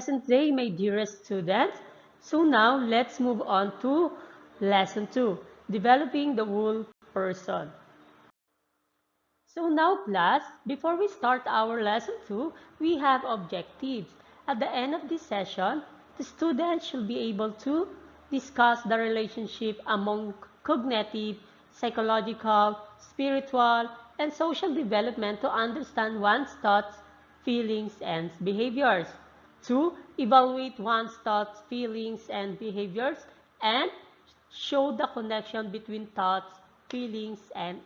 pleasant day, my dearest students. So now let's move on to lesson 2, developing the whole person. So now class, before we start our lesson 2, we have objectives. At the end of this session, the students should be able to discuss the relationship among cognitive, psychological, spiritual, and social development to understand one's thoughts, feelings, and behaviors. 2. Evaluate one's thoughts, feelings, and behaviors, and show the connection between thoughts, feelings, and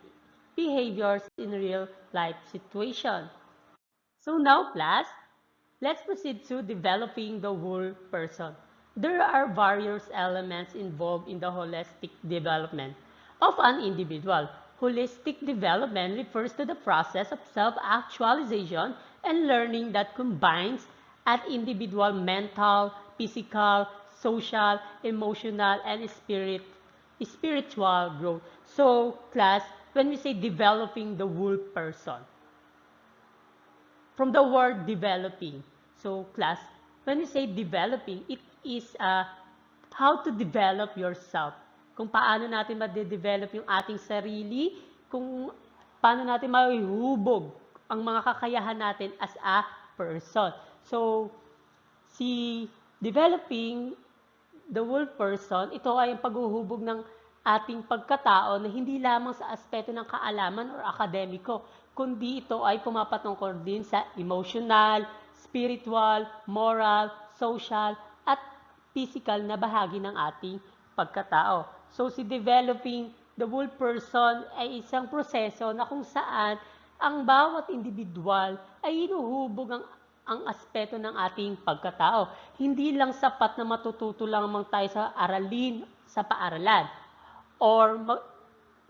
behaviors in real life situation. So now class, let's proceed to developing the whole person. There are various elements involved in the holistic development of an individual. Holistic development refers to the process of self-actualization and learning that combines an individual mental, physical, social, emotional, and spiritual growth. So, class, when we say developing the whole person, from the word developing, so class, when we say developing, it is how to develop yourself. Kung paano natin ma-develop yung ating sarili, kung paano natin maihubog ang mga kakayahan natin as a person. So, si developing the whole person, ito ay ang paghuhubog ng ating pagkatao na hindi lamang sa aspeto ng kaalaman or akademiko, kundi ito ay pumapatungkol din sa emotional, spiritual, moral, social, at physical na bahagi ng ating pagkatao. So, si developing the whole person ay isang proseso na kung saan ang bawat individual ay hinuhubog ang aspeto ng ating pagkatao. Hindi lang sapat na matututo lamang tayo sa aralin sa paaralan or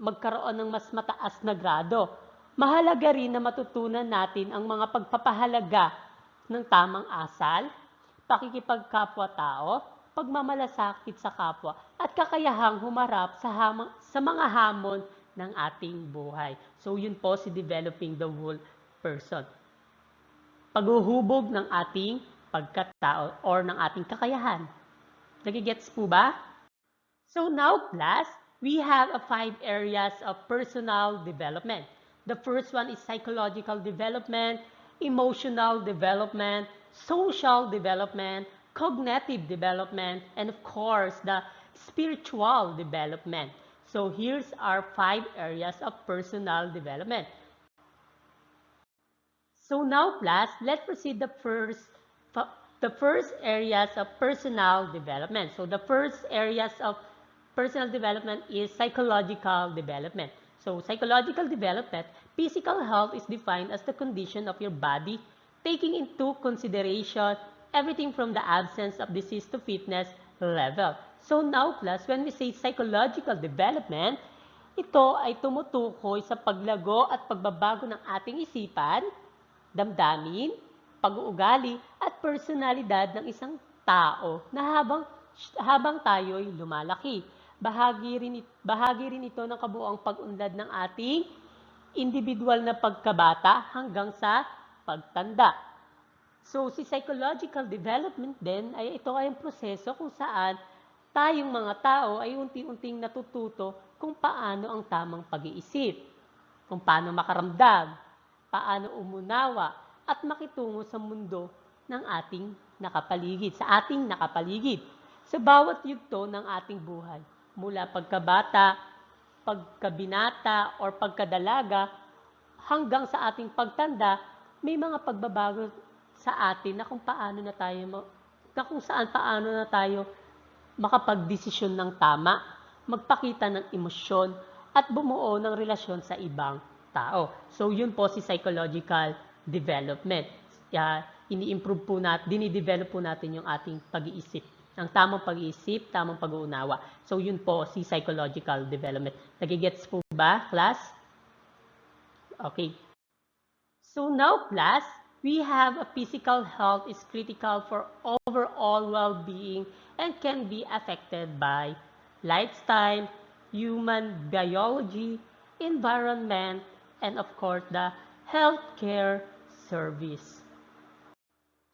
magkaroon ng mas mataas na grado. Mahalaga rin na matutunan natin ang mga pagpapahalaga ng tamang asal, pakikipagkapwa-tao, pagmamalasakit sa kapwa, at kakayahang humarap sa mga hamon ng ating buhay. So yun po si developing the whole person. Paghuhubog ng ating pagkatao or ng ating kakayahan. Nagigets po ba? So now class, we have 5 areas of personal development. The first one is psychological development, emotional development, social development, cognitive development, and of course, the spiritual development. So here's our 5 areas of personal development. So now class, let's proceed the first areas of personal development. So the first areas of personal development is psychological development. So psychological development, physical health is defined as the condition of your body, taking into consideration everything from the absence of disease to fitness level. So now class, when we say psychological development, ito ay tumutukoy sa paglago at pagbabago ng ating isipan, damdamin, pag-uugali, at personalidad ng isang tao na habang tayo'y lumalaki. Bahagi rin ito ng kabuuang pag-unlad ng ating individual na pagkabata hanggang sa pagtanda. So, si psychological development din ay ito ay ang proseso kung saan tayong mga tao ay unti-unting natututo kung paano ang tamang pag-iisip, kung paano makaramdam, paano umunawa at makitungo sa mundo ng ating nakapaligid, sa ating nakapaligid. Sa bawat yugto ng ating buhay, mula pagkabata, pagkabinata, or pagkadalaga, hanggang sa ating pagtanda, may mga pagbabago sa atin na kung paano na tayo makapagdesisyon ng tama, magpakita ng emosyon, at bumuo ng relasyon sa ibang tao. So, yun po si psychological development. Ini-improve po natin, dinidevelop po natin yung ating pag-iisip. Ang tamang pag-iisip, tamang pag-uunawa. So, yun po si psychological development. Nagigets po ba, class? Okay. So, now, class, we have a physical health is critical for overall well-being and can be affected by lifestyle, human biology, environment, and of course, the healthcare service.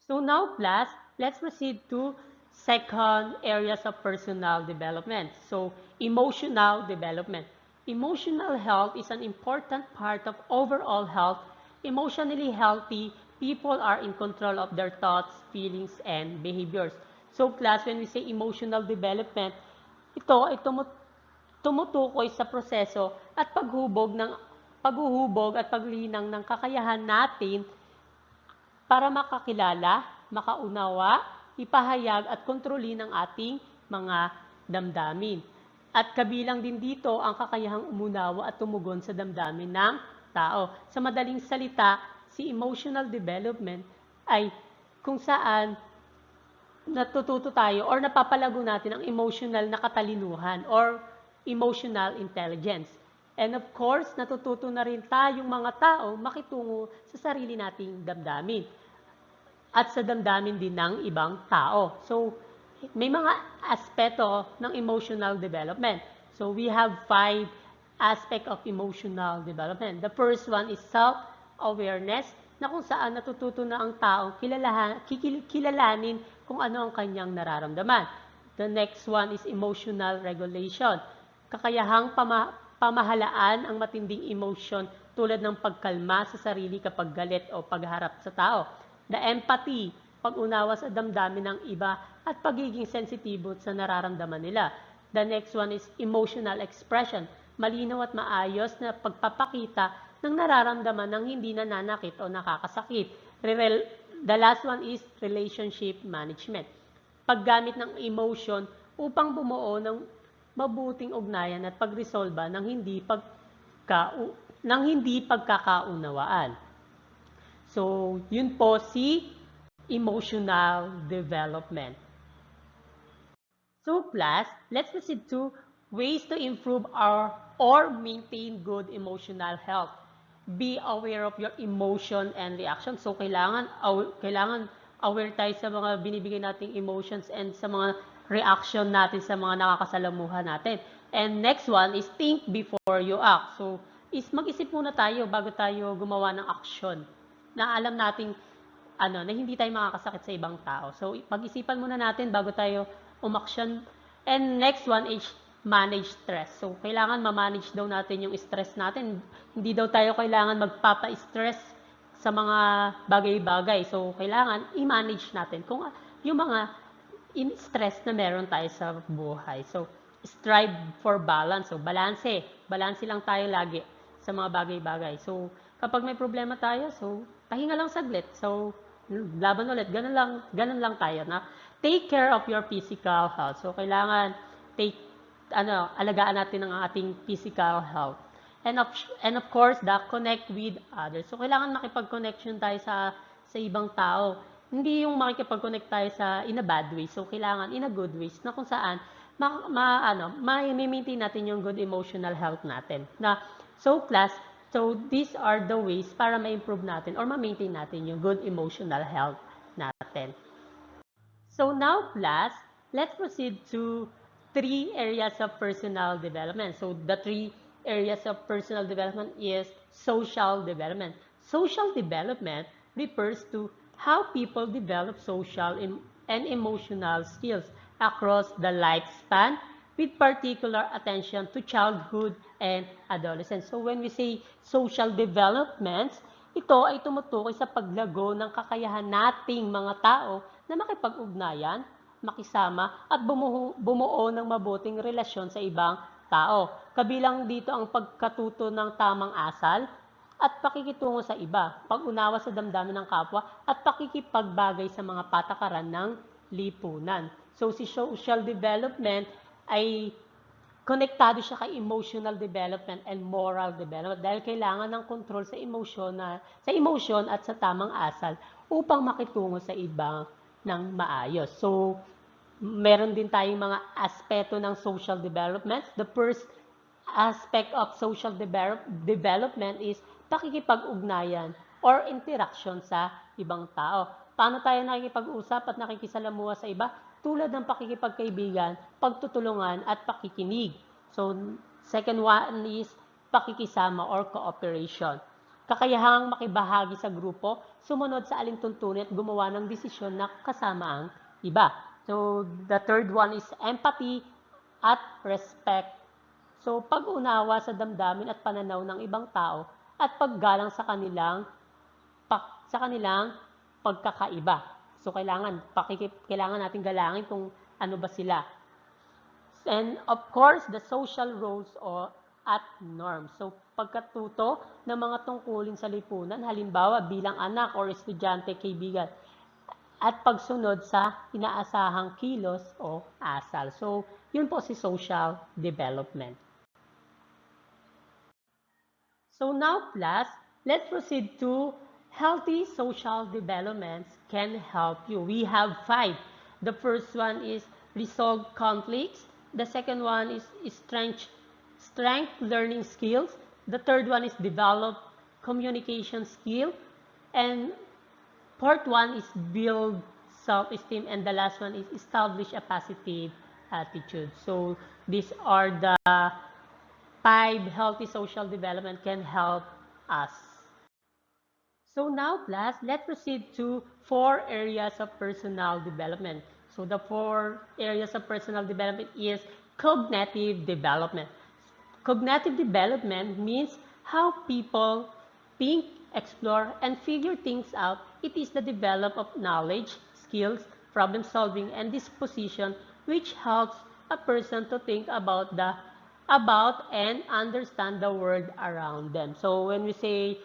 So now, class, let's proceed to second areas of personal development. So, emotional development. Emotional health is an important part of overall health. Emotionally healthy people are in control of their thoughts, feelings, and behaviors. So, class, when we say emotional development, ito ay tumutukoy sa proseso at paghuhubog at paglinang ng kakayahan natin para makakilala, makaunawa, ipahayag at kontrolin ang ating mga damdamin. At kabilang din dito ang kakayahang umunawa at tumugon sa damdamin ng tao. Sa madaling salita, si emotional development ay kung saan natututo tayo or napapalago natin ang emotional na katalinuhan or emotional intelligence. And of course, natututo na rin tayong mga tao makitungo sa sarili nating damdamin at sa damdamin din ng ibang tao. So, may mga aspeto ng emotional development. So, we have 5 aspects of emotional development. The first one is self-awareness, na kung saan natututo na ang tao kilalanin kung ano ang kanyang nararamdaman. The next one is emotional regulation. Kakayahang pamahalaan ang matinding emotion tulad ng pagkalma sa sarili kapag galit o pagharap sa tao. The empathy, pag-unawa sa damdamin ng iba at pagiging sensitibo sa nararamdaman nila. The next one is emotional expression, malinaw at maayos na pagpapakita ng nararamdaman ng hindi nananakit o nakakasakit. The last one is relationship management, paggamit ng emotion upang bumuo ng mabuting ugnayan at pagresolba ng hindi pagkakaunawaan. So, yun po si emotional development. So, class, let's proceed to ways to improve or maintain good emotional health. Be aware of your emotion and reaction. So, kailangan aware tayo sa mga binibigay nating emotions and sa mga reaction natin sa mga nakakasalamuha natin. And next one is think before you act. So, mag-isip muna tayo bago tayo gumawa ng aksyon na alam nating na hindi tayo makakasakit sa ibang tao. So, pag-isipan muna natin bago tayo umaksyon. And next one is manage stress. So, kailangan ma-manage daw natin yung stress natin. Hindi daw tayo kailangan magpapa-stress sa mga bagay-bagay. So, kailangan i-manage natin kung yung mga stress na meron tayo sa buhay. So, strive for balance. So, balanse lang tayo lagi sa mga bagay-bagay. So, kapag may problema tayo, so, pahinga lang saglit. So, laban ulit. Ganun lang tayo na take care of your physical health. So, kailangan alagaan natin ang ating physical health. And of course, connect with others. So, kailangan makipag-connection tayo sa ibang tao. Hindi yung makikipag-connect tayo in a bad way. So, kailangan in a good ways na kung saan ma-maintain natin yung good emotional health natin. So, class, so these are the ways para ma-improve natin or ma-maintain natin yung good emotional health natin. So now, class, let's proceed to 3 areas of personal development. So the 3 areas of personal development is social development. Social development refers to how people develop social and emotional skills across the lifespan with particular attention to childhood and adolescence. So when we say social development, ito ay tumutukoy sa paglago ng kakayahan nating mga tao na makipag-ugnayan, makisama at bumuo ng mabuting relasyon sa ibang tao. Kabilang dito ang pagkatuto ng tamang asal at pakikitungo sa iba, pag-unawa sa damdamin ng kapwa at pakikipagbagay sa mga patakaran ng lipunan. So si social development ay konektado siya kay emotional development and moral development dahil kailangan ng control sa emotion at sa tamang asal upang makitungo sa iba ng maayos. So, meron din tayong mga aspeto ng social development. The first aspect of social development is pakikipag-ugnayan or interaction sa ibang tao. Paano tayo nakikipag-usap at nakikisalamuha sa iba? Tulad ng pakikipagkaibigan, pagtutulungan at pakikinig. So, second one is pakikisama or cooperation. Kakayahang makibahagi sa grupo, sumunod sa alintuntunin at gumawa ng desisyon na kasama ang iba. So, the third one is empathy at respect. So, pag-unawa sa damdamin at pananaw ng ibang tao at paggalang sa kanilang pagkakaiba. So, kailangan natin galangin kung ano ba sila. And of course, the social roles at norms. So, pagkatuto ng mga tungkulin sa lipunan, halimbawa bilang anak or estudyante, kaibigan, at pagsunod sa inaasahang kilos o asal. So, yun po si social development. So now, class, let's proceed to healthy social developments can help you. We have 5. The first one is resolve conflicts. The second one is strength learning skills. The third one is develop communication skill. And fourth one is build self-esteem. And the last one is establish a positive attitude. So these are the 5 healthy social development can help us. So now, class, let's proceed to 4 areas of personal development. So the 4 areas of personal development is cognitive development. Cognitive development means how people think, explore, and figure things out. It is the development of knowledge, skills, problem solving, and disposition which helps a person to think about and understand the world around them. So when we say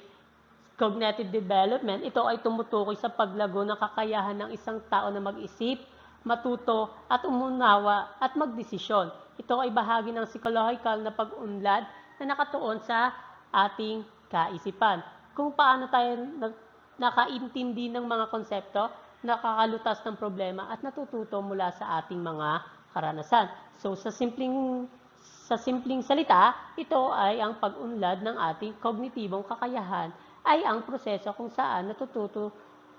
cognitive development, ito ay tumutukoy sa paglago ng kakayahan ng isang tao na mag-isip, matuto, at umunawa at magdesisyon. Ito ay bahagi ng psychological na pag-unlad na nakatuon sa ating kaisipan. Kung paano tayo nakaintindi ng mga konsepto, nakakalutas ng problema at natututo mula sa ating mga karanasan. So sa simpleng salita, ito ay ang pag-unlad ng ating kognitibong kakayahan ay ang proseso kung saan natututo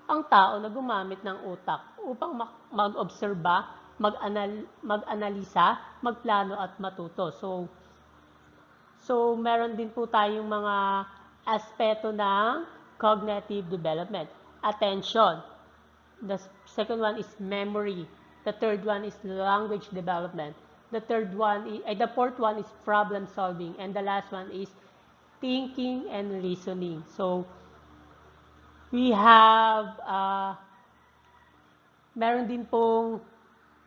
ang tao na gumamit ng utak upang mag-obserba, mag-analisa, magplano at matuto. So meron din po tayong mga aspeto ng cognitive development. Attention. The second one is memory. The third one is language development. The fourth one is problem solving, and the last one is thinking and reasoning. So we have meron din pong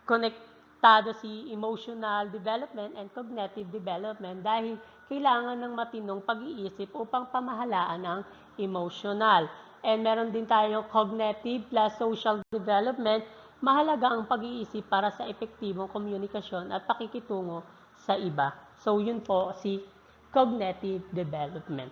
konektado si emotional development and cognitive development dahil kailangan ng matinong pag-iisip upang pamahalaan ang emotional. And meron din tayo cognitive plus social development. Mahalaga ang pag-iisip para sa epektibong komunikasyon at pakikitungo sa iba. So, yun po si cognitive development.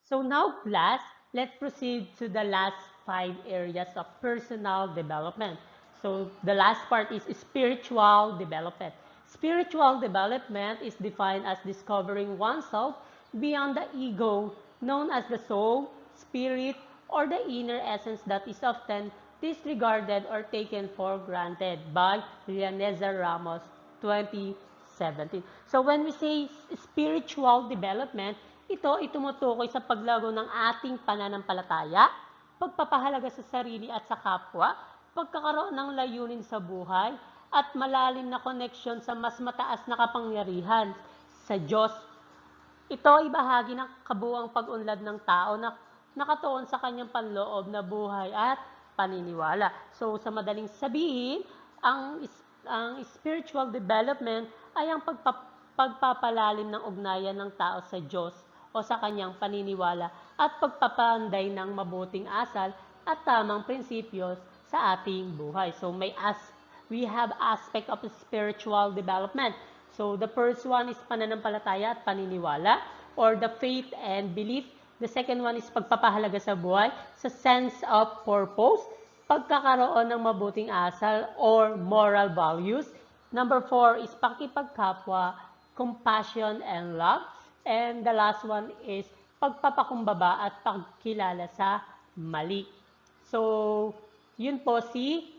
So now, class, let's proceed to the last 5 areas of personal development. So, the last part is spiritual development. Spiritual development is defined as discovering oneself beyond the ego, known as the soul, spirit, or the inner essence that is often disregarded or taken for granted by Lianeza Ramos, 2017. So when we say spiritual development, ito ay tumutukoy sa paglago ng ating pananampalataya, pagpapahalaga sa sarili at sa kapwa, pagkakaroon ng layunin sa buhay, at malalim na koneksyon sa mas mataas na kapangyarihan sa Diyos. Ito ay bahagi ng kabuuang pag-unlad ng tao na nakatuon sa kanyang panloob na buhay at paniniwala. So, sa madaling sabihin, ang spiritual development ay ang pagpapalalim ng ugnayan ng tao sa Diyos o sa kanyang paniniwala at pagpapanday ng mabuting asal at tamang prinsipyos sa ating buhay. So, we have aspect of spiritual development. So, the first one is pananampalataya at paniniwala or the faith and belief. The second one is pagpapahalaga sa buhay, sa sense of purpose, pagkakaroon ng mabuting asal or moral values. Number 4 is pakikipagkapwa, compassion and love. And the last one is pagpapakumbaba at pagkilala sa mali. So, yun po si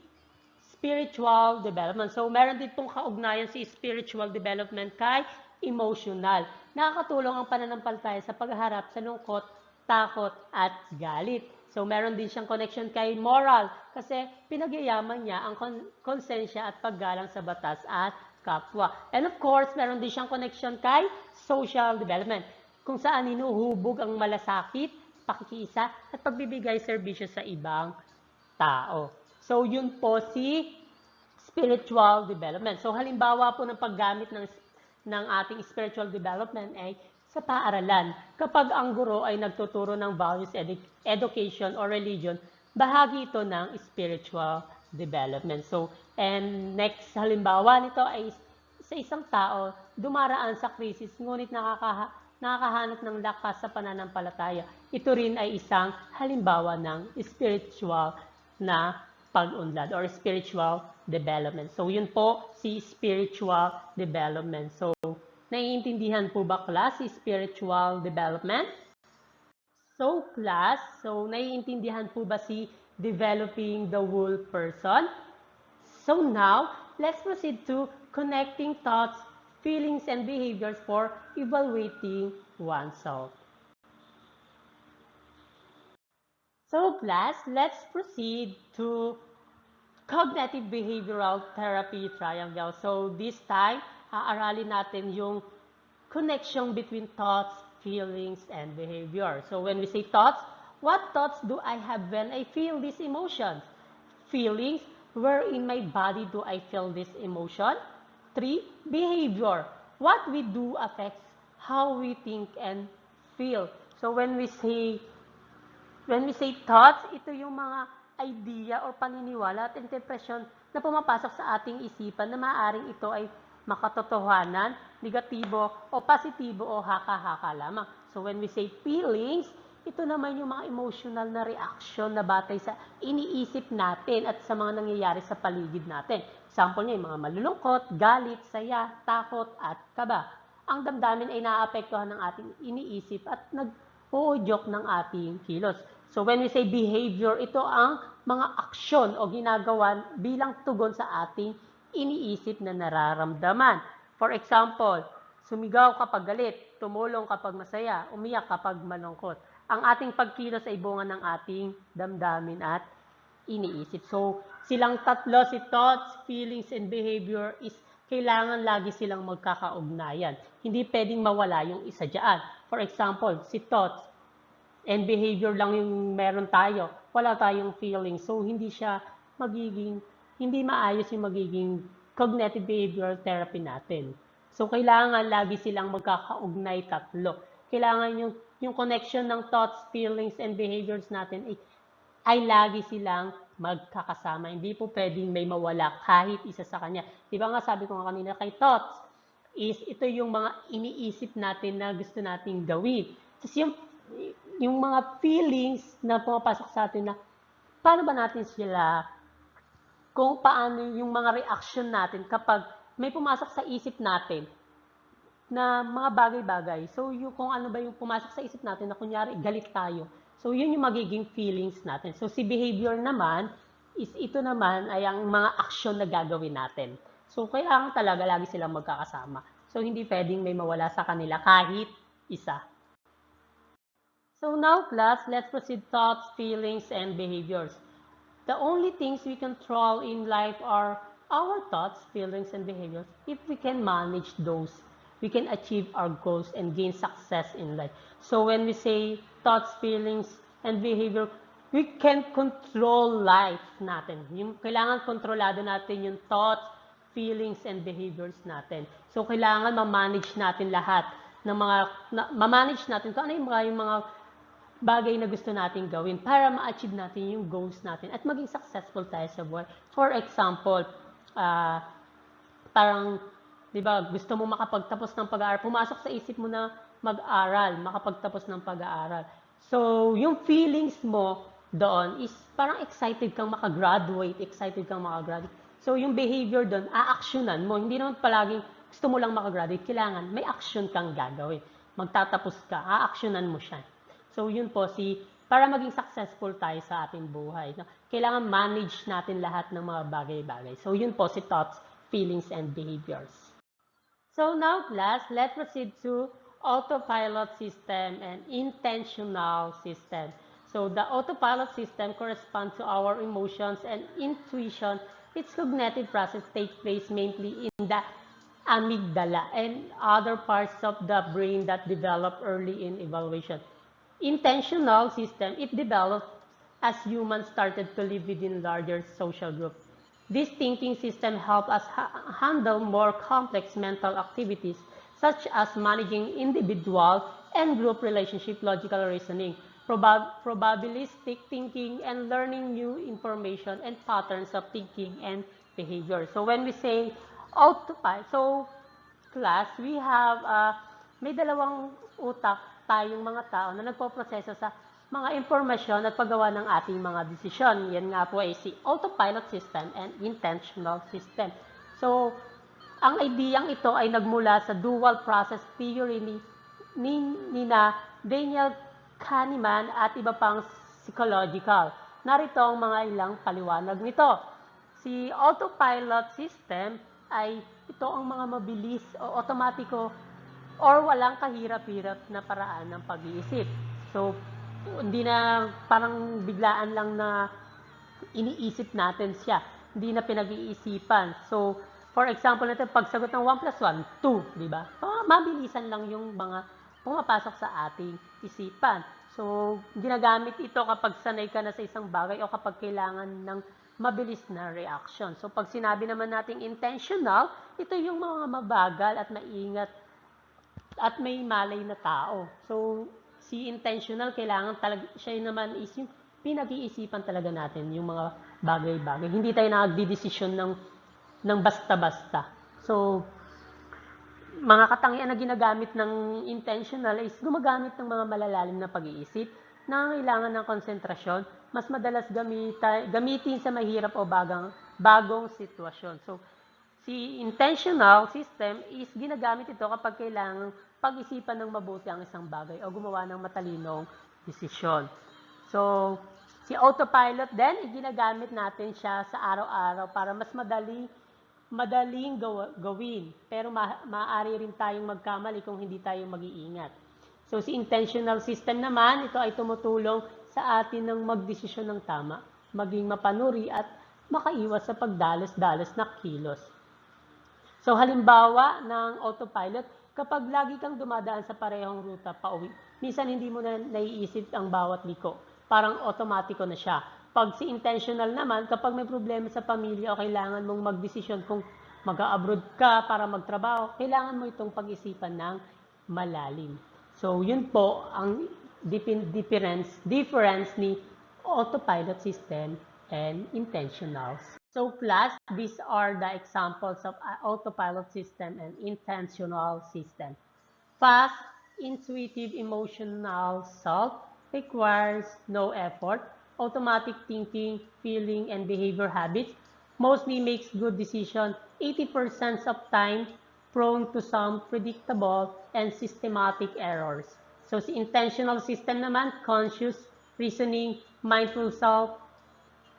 spiritual development. So, meron din pong kaugnayan si spiritual development kay emotional. Nakakatulong ang pananampalataya sa pagharap sa lungkot takot, at galit. So, meron din siyang connection kay moral kasi pinagyayaman niya ang konsensya at paggalang sa batas at kapwa. And of course, meron din siyang connection kay social development kung saan hinuhubog ang malasakit, pakikiisa, at pagbibigay serbisyo sa ibang tao. So, yun po si spiritual development. So, halimbawa po ng paggamit ng ating spiritual development ay sa paaralan. Kapag ang guro ay nagtuturo ng values education or religion, bahagi ito ng spiritual development. So, and next halimbawa nito ay sa isang tao, dumaraan sa krisis, ngunit nakakahanap ng lakas sa pananampalataya. Ito rin ay isang halimbawa ng spiritual na pag-unlad or spiritual development. So, yun po si spiritual development. So, naiintindihan po ba class si spiritual development? So, class, naiintindihan po ba si developing the whole person? So now, let's proceed to connecting thoughts, feelings, and behaviors for evaluating oneself. So class, let's proceed to cognitive behavioral therapy triangle. So this time, aaralin natin yung connection between thoughts, feelings, and behavior. So when we say thoughts, what thoughts do I have when I feel these emotions? Feelings, where in my body do I feel this emotion? 3. Behavior, what we do affects how we think and feel. So when we say thoughts, ito yung mga idea or paniniwala at interpretasyon na pumapasok sa ating isipan na maaaring ito ay makatotohanan, negatibo, o positibo o haka-haka lamang. So when we say feelings, ito naman yung mga emotional na reaction na batay sa iniisip natin at sa mga nangyayari sa paligid natin. Example niya, yung mga malulungkot, galit, saya, takot, at kaba. Ang damdamin ay naaapektuhan ng ating iniisip at nag-uudyok ng ating kilos. So when we say behavior, ito ang mga aksyon o ginagawa bilang tugon sa ating iniisip na nararamdaman. For example, sumigaw kapag galit, tumulong kapag masaya, umiyak kapag malungkot. Ang ating pagkilos ay bunga ng ating damdamin at iniisip. So, silang tatlo, si thoughts, feelings, and behavior is kailangan lagi silang magkakaugnayan. Hindi pwedeng mawala yung isa dyan. For example, si thoughts and behavior lang yung meron tayo. Wala tayong feelings. So, hindi maayos yung magiging cognitive behavioral therapy natin. So, kailangan lagi silang magkakaugnay tatlo. Kailangan yung connection ng thoughts, feelings, and behaviors natin ay lagi silang magkakasama. Hindi po pwedeng may mawala kahit isa sa kanya. Di ba nga sabi ko nga kanina kay thoughts, is ito yung mga iniisip natin na gusto nating gawin. Tapos yung mga feelings na pumapasok sa atin na paano ba natin sila, kung paano yung mga reaction natin kapag may pumasok sa isip natin na mga bagay-bagay. So, kung ano ba yung pumasok sa isip natin na kunyari galit tayo. So, yun yung magiging feelings natin. So, si behavior naman ito naman ay ang mga action na gagawin natin. So, kailangan talaga lagi silang magkakasama. So, hindi pwedeng may mawala sa kanila kahit isa. So now class, let's proceed thoughts, feelings, and behaviors. The only things we control in life are our thoughts, feelings, and behaviors. If we can manage those, we can achieve our goals and gain success in life. So when we say thoughts, feelings, and behavior, we can control life natin. Kailangan kontrolado natin yung thoughts, feelings, and behaviors natin. So kailangan ma-manage natin lahat ng ma-manage natin kung ano yung mga bagay na gusto nating gawin para ma-achieve natin yung goals natin at maging successful tayo sa buhay. For example, parang, di ba, gusto mo makapagtapos ng pag-aaral, pumasok sa isip mo na mag-aral, makapagtapos ng pag-aaral. So, yung feelings mo doon is parang excited kang makagraduate. So, yung behavior doon, a-actionan mo. Hindi naman palaging gusto mo lang makagraduate. Kailangan may action kang gagawin. Magtatapos ka, a-actionan mo siya. So, yun po para maging successful tayo sa ating buhay. No? Kailangan manage natin lahat ng mga bagay-bagay. So, yun po si thoughts, feelings, and behaviors. So, now class, let's proceed to autopilot system and intentional system. So the autopilot system corresponds to our emotions and intuition. Its cognitive process takes place mainly in the amygdala and other parts of the brain that develop early in evaluation. Intentional system, it developed as humans started to live within larger social groups. This thinking system helps us handle more complex mental activities such as managing individual and group relationship, logical reasoning, probabilistic thinking, and learning new information and patterns of thinking and behavior. So when we say autopilot, so class, we have, may dalawang utak tayong mga tao na nagpoproseso sa mga impormasyon at paggawa ng ating mga desisyon. Yan nga po ay si autopilot system and intentional system. So, ang ideyang ito ay nagmula sa dual process theory ni Daniel Kahneman at iba pang psychological. Narito ang mga ilang paliwanag nito. Si autopilot system ay ito ang mga mabilis o otomatiko or walang kahirap-hirap na paraan ng pag-iisip. So, hindi na parang biglaan lang na iniisip natin siya. Hindi na pinag-iisipan. So, for example, natin pagsagot ng 1 plus 1, 2, di ba? Mabilisan lang yung mga pumapasok sa ating isipan. So, ginagamit ito kapag sanay ka na sa isang bagay o kapag kailangan ng mabilis na reaction. So, pag sinabi naman nating intentional, ito yung mga mabagal at maingat at may malay na tao. So, si intentional, kailangan talaga, siya naman is yung pinag-iisipan talaga natin yung mga bagay-bagay. Hindi tayo nagdidesisyon ng basta-basta. So, mga katangian na ginagamit ng intentional is gumagamit ng mga malalalim na pag-iisip, nangangailangan ng konsentrasyon, mas madalas gamitin sa mahirap o bagong sitwasyon. So, si intentional system is ginagamit ito kapag kailangan pag-isipan ng mabuti ang isang bagay o gumawa ng matalinong desisyon. So, si autopilot din, ginagamit natin siya sa araw-araw para mas madaling gawin. Pero maaari rin tayong magkamali kung hindi tayo mag-iingat. So, si intentional system naman, ito ay tumutulong sa atin ng magdesisyon ng tama, maging mapanuri at makaiwas sa pagdalos-dalos na kilos. So, halimbawa ng autopilot, kapag lagi kang dumadaan sa parehong ruta pauwi, minsan hindi mo na naiisip ang bawat liko. Parang automatiko na siya. Pag si intentional naman, kapag may problema sa pamilya o kailangan mong magdesisyon kung mag-a-abroad ka para magtrabaho, kailangan mo itong pag-isipan ng malalim. So, yun po ang difference ni autopilot system and intentional. So, class, these are the examples of autopilot system and intentional system. Fast, intuitive, emotional self requires no effort. Automatic thinking, feeling, and behavior habits mostly makes good decisions 80% of time, prone to some predictable and systematic errors. So, si intentional system naman, conscious reasoning, mindful self,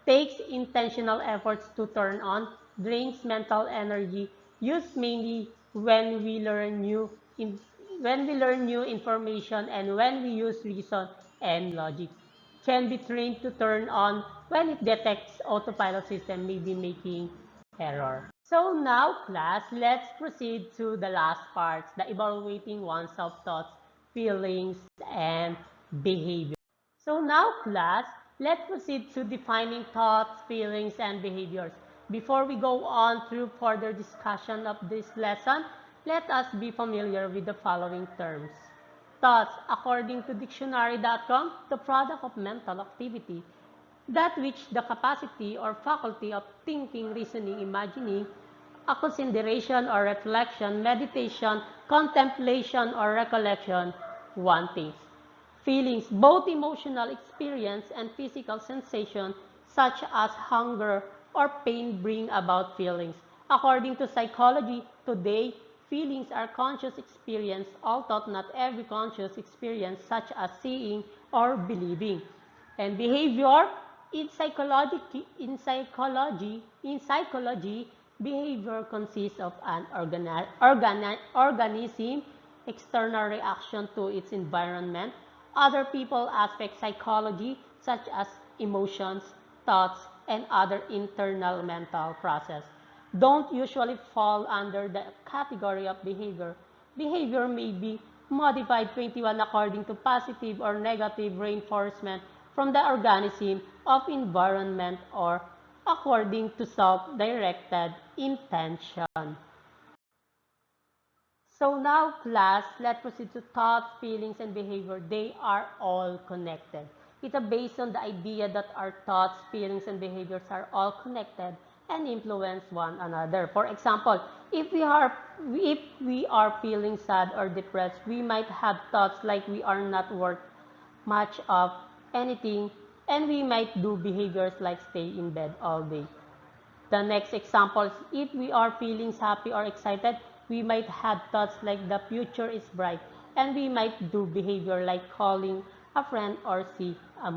takes intentional efforts to turn on, drains mental energy, used mainly when we learn new information and when we use reason and logic. Can be trained to turn on when it detects autopilot system may be making error. So now, class, let's proceed to the last parts, the evaluating oneself thoughts, feelings, and behavior. So now, class, let's proceed to defining thoughts, feelings, and behaviors. Before we go on through further discussion of this lesson, let us be familiar with the following terms. Thoughts, according to dictionary.com, the product of mental activity, that which the capacity or faculty of thinking, reasoning, imagining, a consideration or reflection, meditation, contemplation, or recollection, one thing. Feelings, both emotional experience and physical sensation, such as hunger or pain, bring about feelings. According to psychology, today, feelings are conscious experience, although not every conscious experience, such as seeing or believing. And behavior, in psychology, behavior consists of an organism external reaction to its environment. Other people aspect psychology, such as emotions, thoughts, and other internal mental process, don't usually fall under the category of behavior. Behavior may be modified 21 according to positive or negative reinforcement from the organism of environment or according to self-directed intention. So now, class, let's proceed to thoughts, feelings, and behavior. They are all connected. It's based on the idea that our thoughts, feelings, and behaviors are all connected and influence one another. For example, if we are feeling sad or depressed, we might have thoughts like we are not worth much of anything, and we might do behaviors like stay in bed all day. The next example is if we are feeling happy or excited, we might have thoughts like the future is bright, and we might do behavior like calling a friend or see a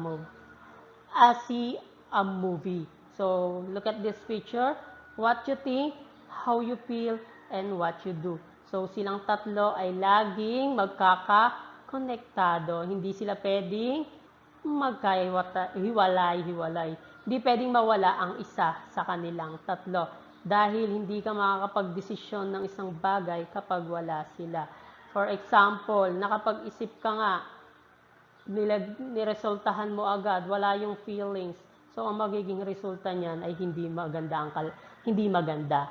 movie. So look at this picture. What you think, how you feel, and what you do. So silang tatlo ay laging magkaka-konektado. Hindi sila pwedeng magkahiwalay-hiwalay. Hindi pwedeng mawala ang isa sa kanilang tatlo. Dahil hindi ka makakapag-desisyon ng isang bagay kapag wala sila. For example, nakapag-isip ka nga, niresultahan mo agad, wala yung feelings. So, ang magiging resulta niyan ay hindi maganda.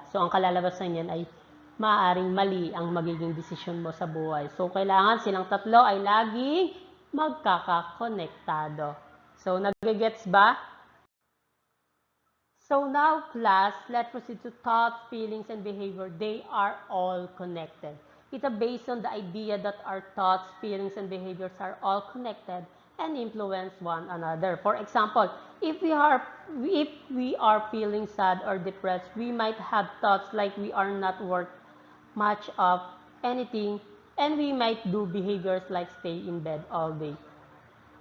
So, ang kalalabasan niyan ay maaaring mali ang magiging desisyon mo sa buhay. So, kailangan silang tatlo ay laging magkakakonektado. So, nagigets ba? So now, class, let's proceed to thoughts, feelings, and behavior. They are all connected. It's based on the idea that our thoughts, feelings, and behaviors are all connected and influence one another. For example, if we are feeling sad or depressed, we might have thoughts like we are not worth much of anything, and we might do behaviors like stay in bed all day.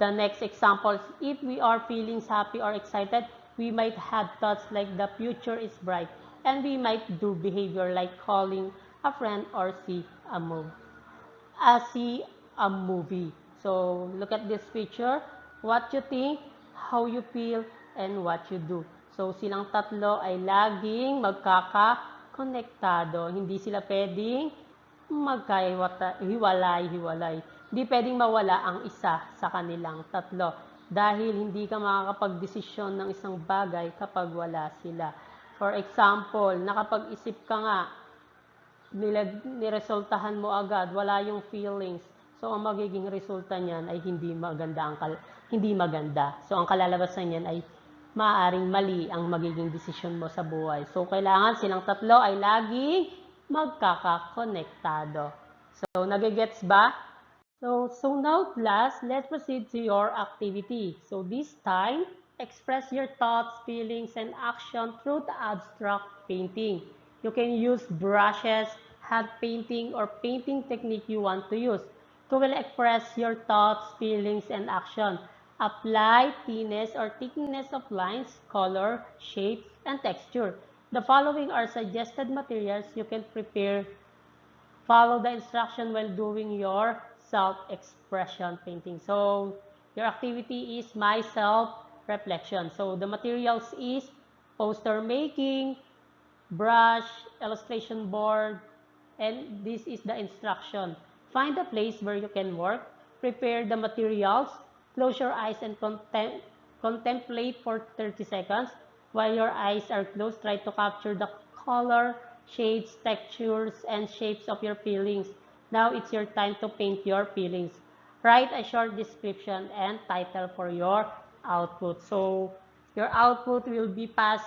The next example is if we are feeling happy or excited, we might have thoughts like the future is bright, and we might do behavior like calling a friend or see a movie. So look at this picture. What you think, how you feel, and what you do. So silang tatlo ay laging magkaka-konektado. Hindi sila pwedeng magkahiwalay-hiwalay. Hindi pwedeng mawala ang isa sa kanilang tatlo. Dahil hindi ka makakapag-desisyon ng isang bagay kapag wala sila. For example, nakapag-isip ka nga, niresultahan mo agad, wala yung feelings. So, ang magiging resulta niyan ay hindi maganda. So, ang kalalabasan niyan ay maaaring mali ang magiging desisyon mo sa buhay. So, kailangan silang tatlo ay laging magkakakonektado. So, nagigets ba? So now, class, let's proceed to your activity. So this time, express your thoughts, feelings, and action through the abstract painting. You can use brushes, hand painting, or painting technique you want to use. You will express your thoughts, feelings, and action. Apply thinness or thickness of lines, color, shapes, and texture. The following are suggested materials you can prepare. Follow the instruction while doing your self-expression painting. So, your activity is my self-reflection. So, the materials is poster making, brush, illustration board, and this is the instruction. Find a place where you can work, prepare the materials, close your eyes and contemplate for 30 seconds. While your eyes are closed, try to capture the color, shades, textures, and shapes of your feelings. Now it's your time to paint your feelings. Write a short description and title for your output. So, your output will be passed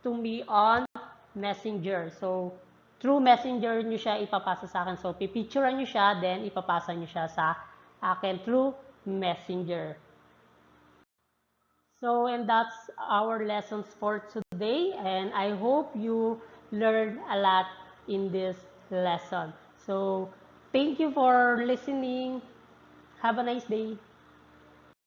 to me on Messenger. So, through Messenger nyo siya ipapasa sa akin. So, pipicturean nyo siya, then ipapasa nyo siya sa akin through Messenger. So, and that's our lessons for today. And I hope you learned a lot in this lesson. So, thank you for listening. Have a nice day.